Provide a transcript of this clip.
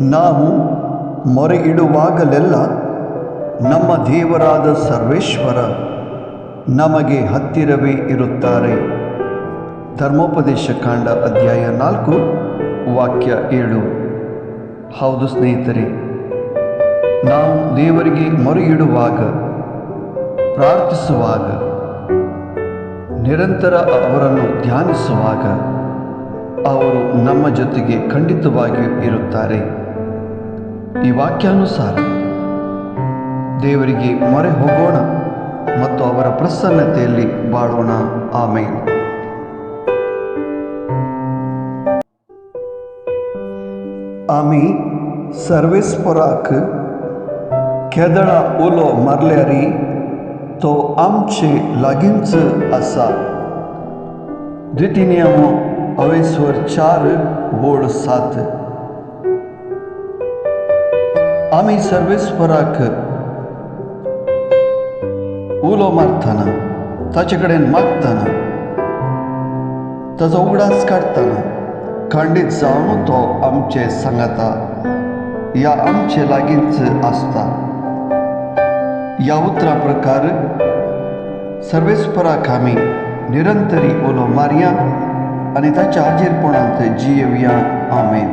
ನಾವು ಮೊರೆ ಇಡುವಾಗಲೆಲ್ಲ ನಮ್ಮ ದೇವರಾದ ಸರ್ವೇಶ್ವರ ನಮಗೆ ಹತ್ತಿರವೇ ಇರುತ್ತಾರೆ. ಧರ್ಮೋಪದೇಶ ಕಾಂಡ ಅಧ್ಯಾಯ 4 ವಾಕ್ಯ 7. ಹೌದು ಸ್ನೇಹಿತರೆ, ನಾವು ದೇವರಿಗೆ ಮೊರೆ ಇಡುವಾಗ, ಪ್ರಾರ್ಥಿಸುವಾಗ, ನಿರಂತರ ಅವರನ್ನು ಧ್ಯಾನಿಸುವಾಗ ಅವರು ನಮ್ಮ ಜೊತೆಗೆ ಖಂಡಿತವಾಗಿಯೂ ಇರುತ್ತಾರೆ. ಈ ವಾಕ್ಯಾನುಸಾರ ದೇವರಿಗೆ ಮೊರೆ ಹೋಗೋಣ ಮತ್ತು ಅವರ ಪ್ರಸನ್ನತೆಯಲ್ಲಿ ಬಾಳೋಣ. ಆಮೇನ್. आम्ही सर्वेस्पराक केदळा उलो मारल्यारी तो आमचे लागींच आसा. द्वितीनियम 4:7. आम्ही सर्वेस्पराक उलो मारतना, ताचे कडेन मागतना, ताचो उगडास काडटना खंडीत जावन तो आमचे सांगता या आमचे लागींच आसता. या उतरा प्रकार सर्वेस्पराक आमी निरंतरी उलो मारया आनी ताच्या हाजीरपणांत जियेवया. आमेन.